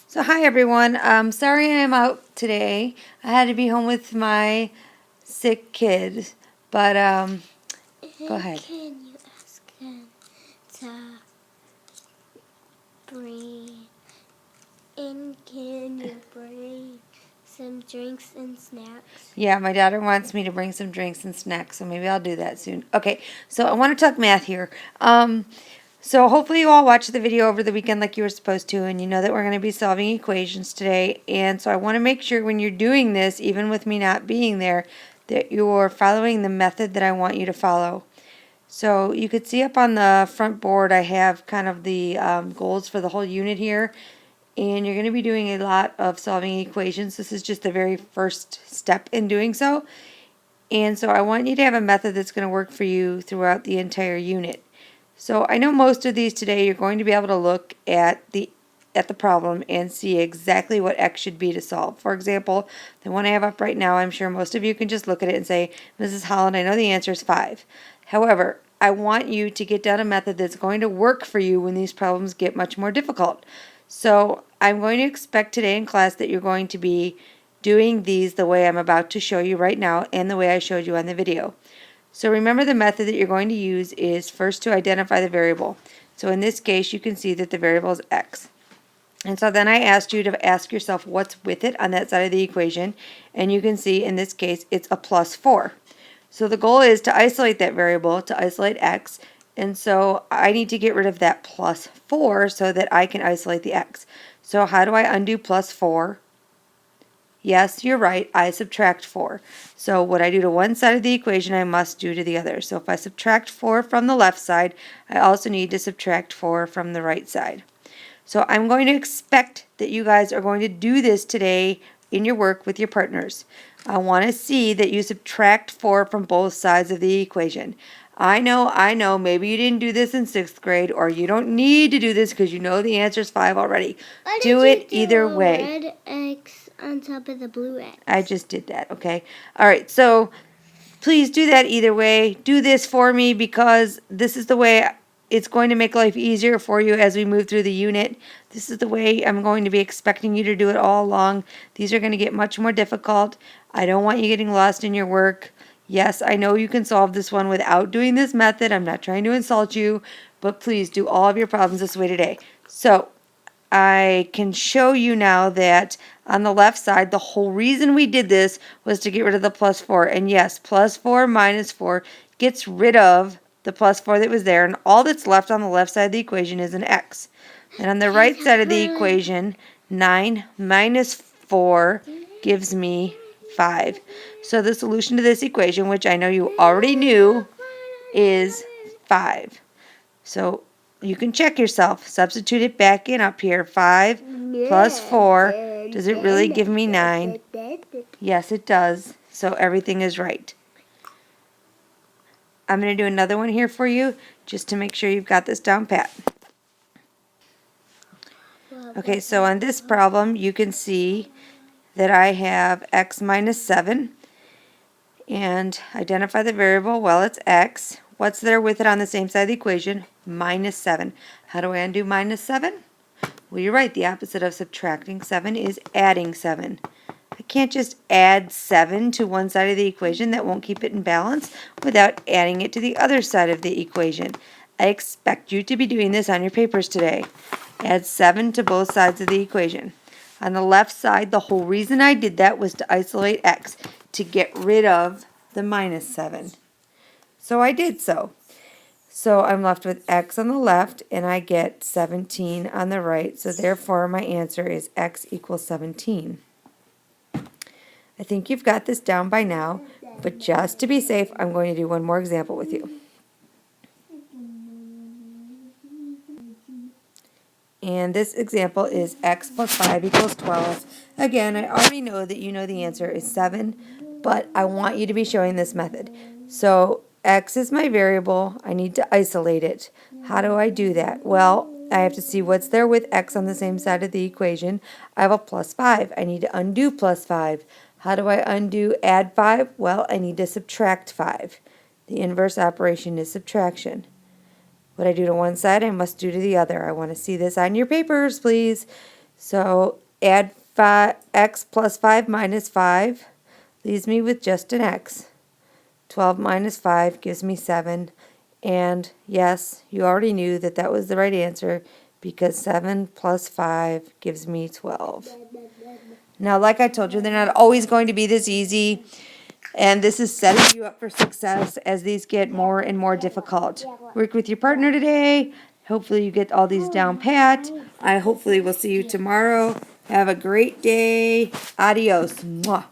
So hi everyone. Sorry I'm out today. I had to be home with my sick kid, but go ahead. Can you ask him to bring can you bring some drinks and snacks? Yeah, my daughter wants me to bring some drinks and snacks, so maybe I'll do that soon. Okay, so I want to talk math here. So hopefully you all watched the video over the weekend like you were supposed to, and you know that we're going to be solving equations today. And so I want to make sure when you're doing this, even with me not being there, that you're following the method that I want you to follow. So you could see up on the front board I have kind of the goals for the whole unit here. And you're going to be doing a lot of solving equations. This is just the very first step in doing so. And so I want you to have a method that's going to work for you throughout the entire unit. So I know most of these today you're going to be able to look at the problem and see exactly what x should be to solve. For example, the one I have up right now, I'm sure most of you can just look at it and say, Mrs. Holland, I know the answer is 5. However, I want you to get down a method that's going to work for you when these problems get much more difficult. So I'm going to expect today in class that you're going to be doing these the way I'm about to show you right now and the way I showed you on the video. So remember the method that you're going to use is first to identify the variable. So in this case you can see that the variable is x. And so then I asked you to ask yourself what's with it on that side of the equation, and you can see in this case it's a plus 4. So the goal is to isolate that variable, to isolate x, and so I need to get rid of that plus 4 so that I can isolate the x. So how do I undo plus 4? Yes, you're right, I subtract 4. So what I do to one side of the equation, I must do to the other. So if I subtract 4 from the left side, I also need to subtract 4 from the right side. So I'm going to expect that you guys are going to do this today in your work with your partners. I want to see that you subtract 4 from both sides of the equation. I know, maybe you didn't do this in 6th grade, or you don't need to do this because you know the answer is 5 already. Do it either way. Red X on top of the blue X. I just did that, okay? All right, so please do that either way. Do this for me because this is the way it's going to make life easier for you as we move through the unit. This is the way I'm going to be expecting you to do it all along. These are going to get much more difficult. I don't want you getting lost in your work. Yes, I know you can solve this one without doing this method. I'm not trying to insult you, but please do all of your problems this way today. So I can show you now that on the left side, the whole reason we did this was to get rid of the plus 4. And yes, plus 4 minus 4 gets rid of the plus 4 that was there. And all that's left on the left side of the equation is an x. And on the right side of the equation, 9 minus 4 gives me 5. So the solution to this equation, which I know you already knew, is 5. So you can check yourself. Substitute it back in up here. 5 plus 4. Does it really give me 9? Yes, it does. So everything is right. I'm going to do another one here for you just to make sure you've got this down pat. Okay, so on this problem you can see that I have x minus 7. And identify the variable. Well, it's x. What's there with it on the same side of the equation? Minus 7. How do I undo minus 7? Well, you're right. The opposite of subtracting 7 is adding 7. I can't just add 7 to one side of the equation. That won't keep it in balance without adding it to the other side of the equation. I expect you to be doing this on your papers today. Add 7 to both sides of the equation. On the left side, the whole reason I did that was to isolate x, to get rid of the minus 7. So I did so. So I'm left with x on the left, and I get 17 on the right. So therefore, my answer is x equals 17. I think you've got this down by now, but just to be safe, I'm going to do one more example with you. And this example is x plus 5 equals 12. Again, I already know that you know the answer is 7, but I want you to be showing this method. So x is my variable. I need to isolate it. How do I do that? Well, I have to see what's there with x on the same side of the equation. I have a plus 5. I need to undo plus 5. How do I undo add 5? Well, I need to subtract 5. The inverse operation is subtraction. What I do to one side, I must do to the other. I want to see this on your papers, please. So add x plus 5 minus 5 leaves me with just an x. 12 minus 5 gives me 7. And yes, you already knew that that was the right answer because 7 plus 5 gives me 12. Now, like I told you, they're not always going to be this easy. And this is setting you up for success as these get more and more difficult. Work with your partner today. Hopefully you get all these down pat. I hopefully will see you tomorrow. Have a great day. Adios. Mwah.